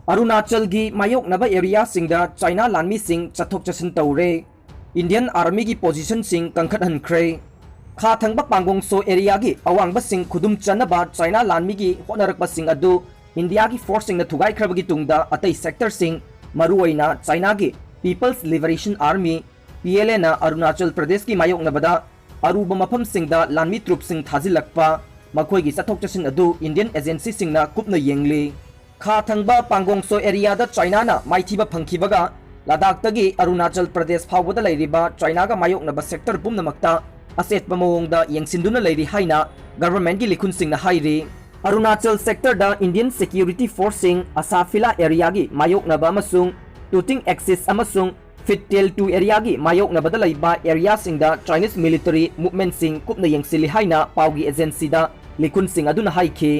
अरुणाचल की मायोकनब area सिंगदा China लानमी सिंग चथोक चसन तौरे Indian army की position सिंग कंखत हनख्रे खा थंगबा पांगोंगसो एरिया की अवांगबा सिंग खुदुम चनबा चाइना लानमी की होनरकबा सिंग अदु इंडिया की फोर्स सिंग थुगाई खरबगी तुंगदा अतई सेक्टर सिंग मरुओइना चाइना की पीपल्स लिबरेशन आर्मी PLA ना अरुणाचल प्रदेश की मायोकनबदा अरुब मफम सिंगदा लानमी ट्रुप सिंग थाजिलकपा मखोई की चथोक चसन अदु इंडियन एजेंसी सिंगना कुपना येंगली खा थंगबा पांगोंगसो एरिया दा चाइना ना माइथीबा फंखिबगा लद्दाखदगी अरुणाचल प्रदेश फावबदा लैरिबा चाइना गा मायोकनबा सेक्टर पुमनमक्ता असेतबा मवोंगदा येंगसिंदुना लैरि हाइना गवर्नमेंट की लिखुन सिंगना हाइरि अरुणाचल सेक्टर दा इंडियन सिक्योरिटी फोर्स सिंग असाफिला एरिया की मायोकनबा अमसुंग टूटिंग एक्सिस अमसुंग फिटटेल 2 एरिया की मायोकनबदा लैबा एरिया सिंगदा चाइनीज मिलिटरी मूवमेंट सिंग कुपना येंगसिलि हाइना पाउगी एजेंसी दा लिखुन सिंग अदुना हाइखि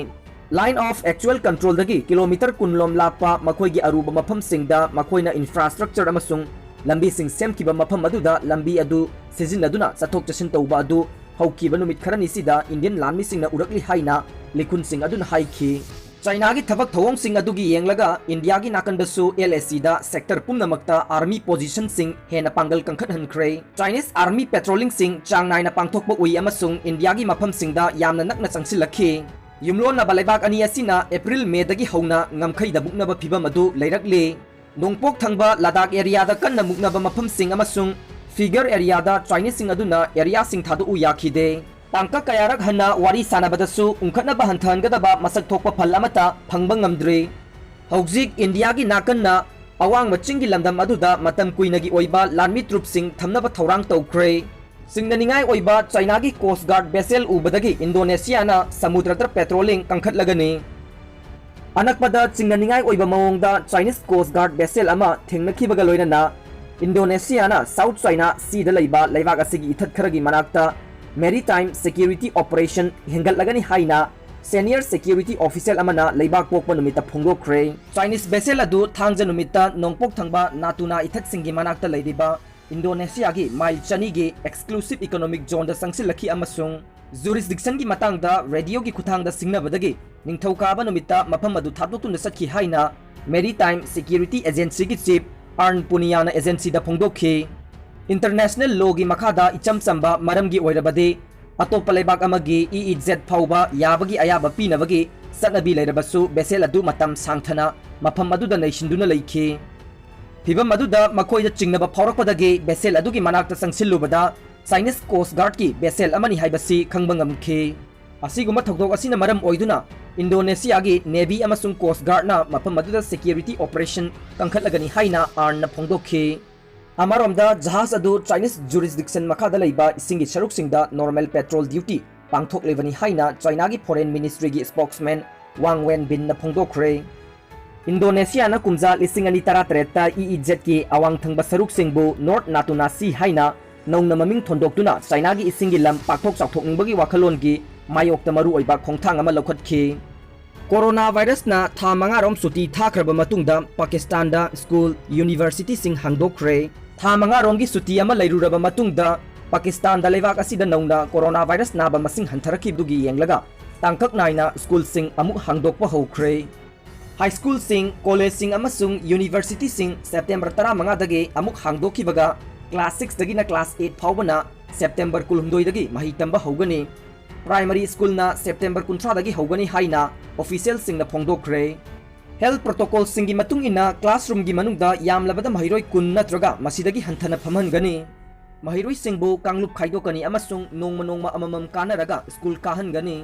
लाइन ऑफ एक्चुअल कंट्रोल दगी किलोमीटर कुनलोम लापा मखोई की अरुब मफम सिंगदा मखोइना इंफ्रास्ट्रक्चर अमसुंग लंबी सिंग सेमखिबा मफम अदुदा लंबी अदु सिजिनदुना चथोक चसिन तौबा अदु हौकिबा नुमित खरनी सिदा इंडियन लानमी सिंगना उरकली हाइना लिखुन सिंग अदुना हाइखि चाइना की थबक थवोंग सिंग अदुगी येंगलगा इंडिया की नाकंदसु LAC दा सेक्टर पुमनमक्ता आर्मी पोजीशन सिंग हेना पांगल कंखत हनख्रे चाइनीज आर्मी पेट्रोलिंग सिंग चांग नाइना पांगथोकबा उइ अमसुंग इंडिया की मफम सिंगदा यामना नकना चंगसिलखि युमलोनबा लेबाक अनि असिना एप्रिल मे दगी हौना ngamkhai da buknaba phibam adu leirakle nongpok thangba ladakh area da kanna muknaba mafam sing amasung figure area da chinese sing aduna area sing thadu u yakhide tangka kayarak hanna wari sanabadasu ungkhatnaba hanthan gadaba masak thokpa phal amata phangba ngamdre hauzik india gi nakanna awang machingi landam aduda matam kuinagi oiba lanmi troop sing thamnaba thorang tawkhre सिंगनिंगाई ओइबा China की coast guard vessel उबदगी Indonesia ना समुद्र patrolling कंखत लगनी अनकपदा सिंगनिंगाई ओइबा मवोंगदा चाइनीज कोस्ट गार्ड बेसेल अमा थेंगनखिबगा लोइनना इंडोनेशिया ना साउथ चाइना सी द लैबा लैबाग असिगी इथत खरगी मनाक्ता मैरीटाइम सिक्योरिटी ऑपरेशन हेंगल लगनी हाइना सीनियर सिक्योरिटी ऑफिसर अमना लैबाग पोकपा नुमिता फोंगोख्रे चाइनीज बेसेल अदु थांगजा नुमिता नोंगपोक थंगबा नातुना इथत सिंगी मनाक्ता लैदिबा इंडोनेशिया की माइल चनी की एक्सक्लूसिव इकोनॉमिक जोन दा संगसिलखि अमसुंग जुरिसडिक्शन की मतंगदा रेडियो की खुथांगदा सिंगनबदगी निंगथौकाबा नुमिता मफम अदु थादोक्तुन सखि हाइना मैरीटाइम सिक्योरिटी एजेंसी की चीफ अर्न पुनियाना एजेंसी दा फोंगदोखि इंटरनेशनल लॉ की मखादा इचम चंबा मरमगी ओइरबदे अतोप लेबाक अमगी EEZ फाउबा याबगी अयाबा पीनबगी सनबी लेरबसु बेसेल अदु मतम सांगथना मफम अदुदा नैशिंदुना लैखि फिबम अदुदा मखोइदा चिंगनबा फौरकपदगी बेसेल अदुगी मनाक्ता संगसिल्लुबदा चाइनीज कोस्ट गार्ड की बेसेल अमनी हाइबसी खंगबंगमखि असिगुमा थौदोक असिना मरम ओइदुना इंडोनेशिया की नेवी अमसुंग कोस्ट गार्ड ना मफम अदुदा सिक्योरिटी ऑपरेशन कंखतलगनी हाइना आर्न फोंगदोखि अमरोमदा जहाज अदु चाइनीज जुरिसडिक्शन मखादा लैबा इसिंगी सरुकसिंगदा नॉर्मल पेट्रोल ड्यूटी पांगथोकलेबनी हाइना चाइना की फॉरेन मिनिस्ट्री की स्पोक्समैन वांग वेन बिन ना फोंगदोखरे इंडोनेशिया ना कुमजा लिसिंग अनि तरा तरेता EEZ की अवांग थंगबा सरुक सिंगबु नॉर्थ नातुना सी हाइना नौना ममिंग थोंदोक्तुना चाइना की इसिंगी लम पाकथोक चाकथोकनिंबगी वाखलोन की मायोक्ता मरु ओइबा खोंथांग अमा लौखतखि कोरोना वायरस ना था मंगारोम सुटी थाखरबा मतुंगदा पाकिस्तान दा स्कूल यूनिवर्सिटी सिंग हांगदोखरे था मंगारोम की सुटी अमा लैरुरबा मतुंगदा पाकिस्तान दा लेवाक असिदा नौना कोरोना वायरस नाबा मसिंग हंथरखिबदुगी येंगलगा तांकक नाइना स्कूल सिंग अमुक हांगदोकपा हौखरे हाई स्कूल सिंग कॉलेज सिंग अमसुंग यूनिवर्सिटी सिंग सेप्टेम्बर 15 दगी अमुक हांगदोखिबगा क्लास 6 दगिना क्लास 8 फाउबना सेप्टेम्बर 12 दगी मही तंबा हौगनी प्राइमरी स्कूल ना सेप्टेम्बर 19 दगी हौगनी हाइना ऑफिशियल सिंग ना फोंगदोखरे हेल्थ प्रोटोकॉल सिंग की मतुंग इना क्लासरूम की मनुंगदा यामलबदा महिरोय कुन नत्रगा मसिदगी हंथना फमहनगनी महिरोय सिंगबु कांगलुप खाइदोकनी अमसुंग नोंगमा नोंगमा अममम कानरगा स्कूल काहनगनी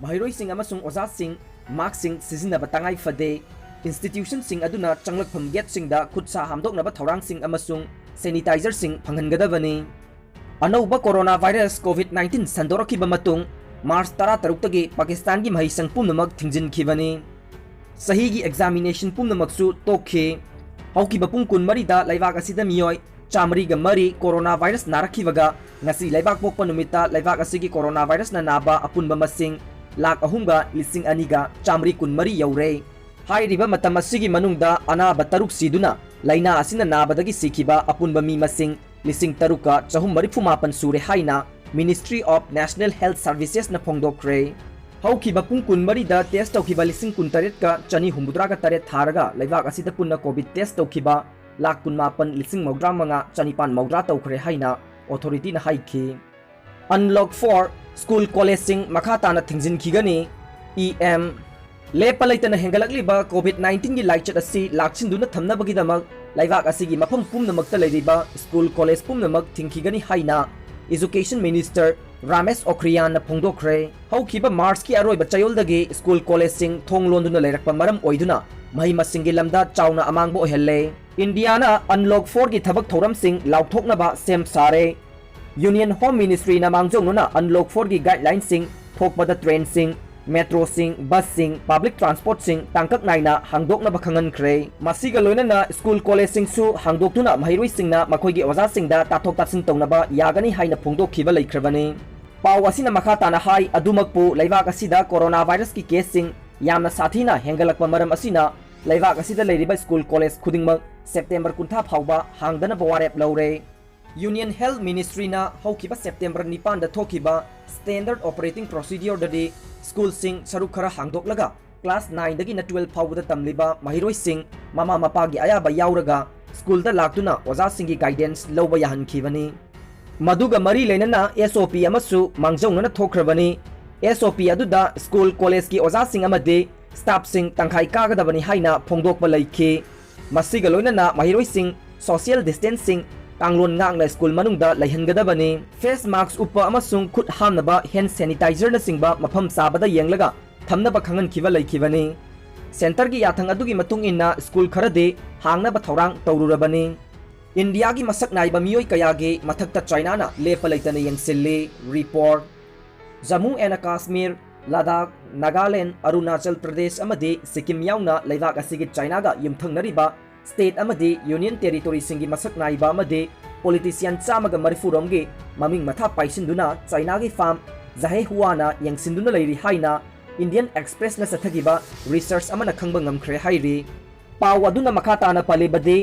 महिरोय सिंग अमसुंग ओजा सिंग मार्क सिंग सिजिनबा तंगाई फदे इंस्टीट्यूशन सिंग अदुना चंगलकफम गेट सिंगदा खुदसा हामदोकनबा थौरांग सिंग अमसुंग सैनिटाइजर सिंग फंगनगदबनी अनौबा कोरोना वायरस कोविड-19 संदोरखिबा मतुंग मार्च 13 तगी पाकिस्तान की महिसंग पुनमक थिंजिनखिबनी सही की एग्जामिनेशन पुनमकसु तोखे हौकिबा पुंग कुनमरीदा लैबाक असिदा मियोय चामरीगा मरी कोरोना वायरस नारखिबगा ngasi लैबाक पोकपा नुमिता लैबाक असिगी कोरोना वायरस ना नाबा अपुनबा मसिंग लाख अहुंगा लिसिंग अनिगा चामरी कुनमरी यौरे हाइरिबा मतम असिगी मनुंगदा अनाबा तरुक सिदुना लैना असिना नाबदगी सिखिबा अपुनबा मी मसिंग लिसिंग तरुका चहुम मरिफुमापन सूरे हाइना ministry of national health services ना फोंगदोखरे हौखिबा पुंग कुनमरीदा टेस्ट तौखिबा लिसिंग कुनतरेट का चनी हुमुद्रागा तरेट थारगा लेबाक असिदा पुन्ना कोविड टेस्ट तौखिबा लाख कुनमापन लिसिंग मौद्रा मंगा चनीपान मौद्रा तौखरे हाइना ऑथोरिटी ना हाइखी अनलॉक 4 स्कूल कॉलेज सिंग मखा ताना थिंजिनखिगनी EM लेपा लेतना हेंगलकलिबा कोविड 19 की लाइचत असि लाक्सिंदुना थमनबगिदमक लेबाक असिगी मफम पुमनमक्ता लेरिबा स्कूल कॉलेज पुमनमक थिंखिगनी हाइना एजुकेशन मिनिस्टर रामेश ओख्रियान फोंदोखरे हौखिबा मार्च की अरोइबा चयोलदगी स्कूल कॉलेज सिंग थोंग लोंदुना लेरकपा मरम ओइदुना मही मसिंगी लमदा चाउना अमांगबो ओहल्ले इंडियाना अनलॉक 4 की थबक थौरम सिंग लाउथोकनबा सेम सारे यूनियन होम मिनिस्ट्री ना मांगजोंगना अनलॉक 4 की गाइडलाइन सिंग थोकपदा ट्रेन सिंग मेट्रो सिंग बस सिंग पब्लिक ट्रांसपोर्ट सिंग तांकक नाइना हांगदोकनबा खंगनख्रे मसिगा लोइनना स्कूल कॉलेज सिंग सु हांगदोकतुना महिरोइ सिंगना मखोइगी ओजा सिंगदा ताथोक तासिन तौनबा यागनी हाइना फोंदोखिबा लेख्रबनी पाव असिना मखा ताना हाई अदुमकपु लेबाक असिदा कोरोना वायरस की केस सिंग यामना साथीना हेंगलकपा मरम असिना लेबाक असिदा लेरिबा स्कूल कॉलेज खुदिंगमक सेप्टेम्बर कुंथा फाउबा हांगदना बवारेप लौरे यूनियन हेल्थ मिनिस्ट्री ना हौखिबा सेप्टेम्बर 9 दा थोखिबा स्टैंडर्ड ऑपरेटिंग प्रोसीडियर ददी स्कूल सिंग सरुक खरा हांगदोकलगा क्लास 9 दगी ना 12 फाउबदा तमलिबा महिरोइ सिंग मामा मपागी अयाबा याउरगा स्कूल दा लाक्तुना ओजा सिंगी गाइडेंस लौबा याहनखिबनी मधुगा मरी लेनना SOP अमसु मांगजौनना थोख्रबनी SOP अदुदा स्कूल कॉलेज की ओजा सिंग अमदे स्टाफ सिंग तंखाई कागदबनी हाइना फोंदोकबा लैखि मसिगा लोइनना महिरोइ सिंग सोशल डिस्टेंसिंग कांगलोन ngang स्कूल मनुंगदा लैहनगदबनी फेस मास्क उप्पा अमसुंग खुद हामनबा हैंड सैनिटाइजर न सिंगबा मफम साबदा येंगलगा थमनबा खंगनखिबा लैखिबनी सेंटर की याथंग अदुगी मतुंग इन्ना स्कूल खरदे हांगनबा थौरांग तौरुरबनी इंडिया की मसक नाइबा मियोय कयागे मथक्ता चाइना ना लेपा लैतना येंगसिल्ले रिपोर्ट जम्मू एंड कश्मीर लद्दाख नागालैंड अरुणाचल प्रदेश अमदे सिक्किम याउना लेबाक असिगी चाइनागा युमथंगनरिबा स्टेट अमदे यूनियन टेरिटोरी सिंगी मसक नाइबा अमदे पॉलिटिशियन चामगा मरिफुरोमगे ममिंग मथा पाइसिंदुना चाइनागी फार्म जाहे हुआना येंगसिंदुना लेरि हाइना इंडियन एक्सप्रेस ना सथगिबा रिसर्च अमना खंगबा ngamkhre हाइरि पाव अदुना मखा ताना पलेबदे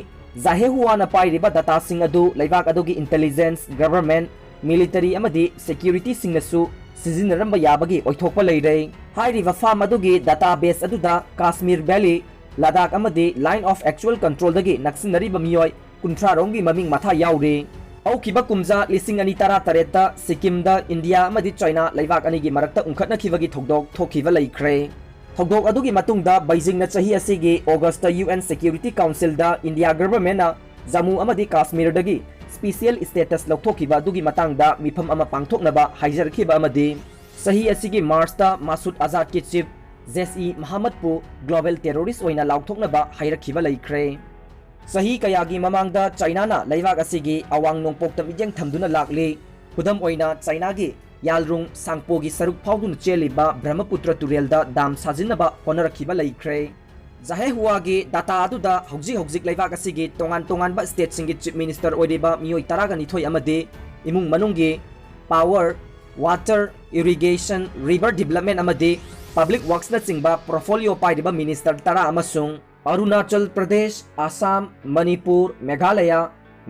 जाहे हुआना पाइरिबा डाटा सिंग अदु लेबाक अदुगी इंटेलिजेंस गवर्नमेंट मिलिटरी अमदे सिक्योरिटी सिंगसु सिजिनरंबा याबगी ओइथोकपा लेरे हाइरिबा फार्म अदुगी डाटाबेस अदुदा कश्मीर वैली लद्दाख अमदे लाइन ऑफ एक्चुअल कंट्रोल दगी नक्सिनरिबा मियोय कुंथ्रारोंगी ममिंग मथा याउरे औखिबा कुमजा लिसिंग अनि तरा तरेता सिक्किम दा इंडिया अमदि चाइना लेबाक अनिगी मरक्ता उंखटनखिबगी थौदोक थोखिबा लैख्रे थौदोक अदुगी मतुंगदा बीजिंग ना चाही असिगी ऑगस्ट UN सिक्योरिटी काउंसिल दा इंडिया गवर्नमेंट ना जम्मू अमदि कश्मीर दगी स्पेशल स्टेटस लौथोखिबा अदुगी मतंगदा मिफम अमा पांगथोकनबा हाइजरखिबा अमदि सही असिगी मार्च दा मासूद आजाद की चीफ जैसी मोहम्मद पु ग्लोबल टेररिस्ट ओइना लाउथोकनबा हाइरखिबा लैख्रे सही कयागी ममांगदा चाइना ना लेबाक असिगी अवांग नोंपोक्ता मिजेंग थमदुना लाक्ले खुदम ओइना चाइना गी यालरुंग सांगपोगी सरुक फाउदुन चेलिबा ब्रह्मपुत्र तुरेलदा दाम साजिनबा होनरखिबा लैख्रे जाहे हुआगी डाटा अदुदा हौजिक लेबाक असिगी तोंगान तोंगानबा स्टेट सिंगी चीफ मिनिस्टर ओइदेबा मियोय तरागनिथोय अमदे इमुंग मनुंगी power water irrigation river development अमदे पब्लिक वर्क्स ना चिंबा पोर्टफोलियो पाइरिबा मिनिस्टर तरा अमसुंग अरुणाचल प्रदेश आसाम मणिपुर मेघालय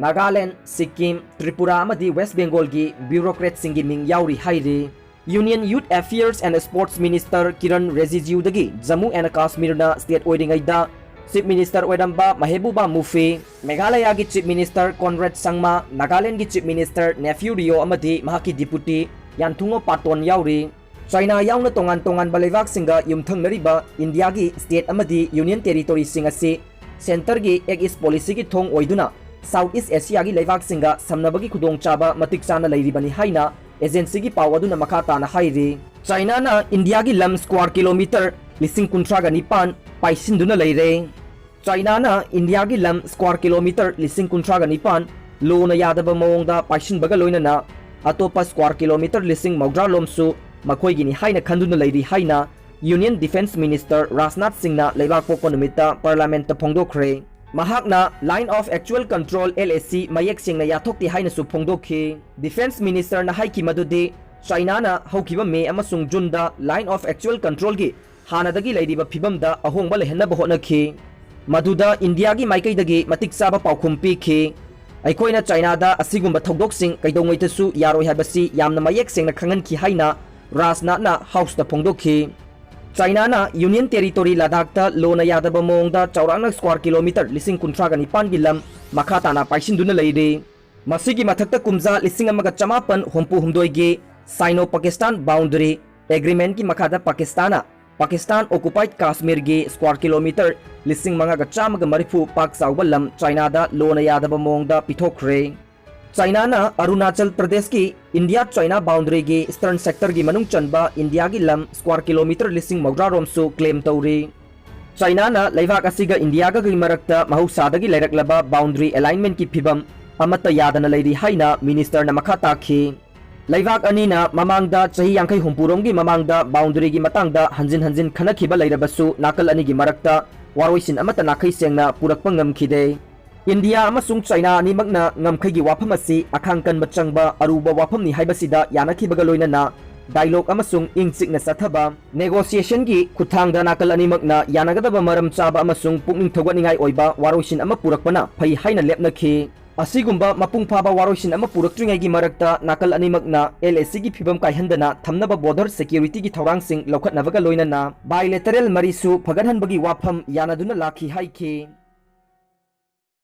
नागालैंड सिक्किम त्रिपुरा अमदि वेस्ट बेंगल की ब्यूरोक्रेट सिंगी मिंग याउरी हाइरे union youth affairs and sports minister Kiren Rijiju दगी जम्मू एंड कश्मीर ना स्टेट ओइरिंगैदा चीफ मिनिस्टर ओइरंबा महबूबा मुफी मेघालय की chief minister Conrad Sangma Nagaland की चीफ मिनिस्टर नेफ्यू रियो अमदि महाकी डिप्यूटी यानथुंगो पाटोन याउरी चाइना याउना तोंगान तोंगान बलेवाक सिंगा युमथंगनरिबा इंडिया की स्टेट अमदि यूनियन टेरिटोरी सिंग असी सेंटर की एक इस पॉलिसी की थोंग ओइदुना साउथ ईस्ट एशिया की लेवाक सिंगा समनबगी खुदोंग चाबा मतिक चाना लैरिबनी हाइना एजेंसी की पाव अदुना मखा ताना हाइरि चाइना ना इंडिया की लम स्क्वायर किलोमीटर 19,900 पाइसिंदुना लैरे चाइना ना इंडिया की लम स्क्वायर किलोमीटर 19,900 लोना यादबा मओंगदा पाइसिनबगा लोइनना अतोपा स्क्वायर किलोमीटर 1,000 लोमसु मखोइगिनी हाइना खंदुना लैरि हाइना यूनियन डिफेंस मिनिस्टर राजनाथ सिंहना लेबाक पोको नुमिता पार्लियामेंट फोंदोखरे महाकना line of actual control LAC मयेक सिंगना याथोक्ति हाइना सु फोंदोखि डिफेंस मिनिस्टर ना हाइकि मदुदे चाइना ना हौकिबा मे अमसुंग जुनदा लाइन ऑफ एक्चुअल कंट्रोल की हानादगी लैरिबा फिबमदा अहोंगबा लेहनबा होनखि मदुदा इंडिया की माइकैदगी मतिक चाबा पाउखुम पिखि अखोइना चाइना दा असिगुंबा थौदोकसिंग कैदोंगैतसु यारोय हाबसि यामना मयेक सिंगना खंगनखि हाइना राजनाथना हाउसता फोंदोखी चाइना यूनियन टेरिटोरी लद्दाख लोना यादब मोंगदा चौरांग स्क्वायर किलोमीटर 19 की लम मखा ताना पाइसिंदुना लेरी मसिगी मथक्ता कुमजा 1994 की साइनो पाकिस्तान बाउंड्री एग्रीमेंट की मखादा पाकिस्तान ऑक्युपाइड कश्मीर की स्क्वायर किलोमीटर 5,540 पाक चाउबा लम चाइना लोना यादब मोंगदा पिथोखरे चाइना अरुणाचल प्रदेश की इंडिया चाइना बाउंड्री की ईस्टर्न सेक्टर की मनुंग चनबा इंडिया की लम स्क्वायर किलोमीटर 50,000 रोमसु क्लेम तौरी चाइना लेवाक असिगा इंडिया की मरक्ता महौसादगी लेरक्लबा बाउंड्री अलाइनमेंट की फिबम अमत यादना लेरी हाइना मिनिस्टर न मखा ताखी लेवाक अनीना ममांगदा चही यांखै हुंपुरोम की ममांगदा बाउंड्री की मतंगदा हंजिन हंजिन खनखिबा लेरबसु नाकल अनि की मरक्ता वारोइसिन अमत नाखै सेंगना पुरकपा ngमखिदे इंडिया अमसुंग चाइना अनिमकना ngमखै की वाफम असि अखांग कनबा चंगबा अरुबा वाफमनि हाइबसिदा यानाखिबगा लोइनना डायलॉग अमसुंग इंग चिकना सथबा नेगोशिएशन की खुथांगदा नाकल अनिमकना यानागदबा मरम चाबा अमसुंग पुकनिंग थौगनिंगाई ओइबा वारोइसिन अमा पुरकपना फै हाइना लेपनखि असिगुम्बा मपुंग फाबा वारोइसिन अमा पुरक्त्रिङाई की मरक्ता नाकल अनिमकना LAC की फिबम काइहंदना थमनबा बॉर्डर सिक्योरिटी की थौरांगसिंग लौखटनबगा लोइनना बायलेटरल मरिसु फगनहनबगी वाफम यानादुना लाखि हाइखि।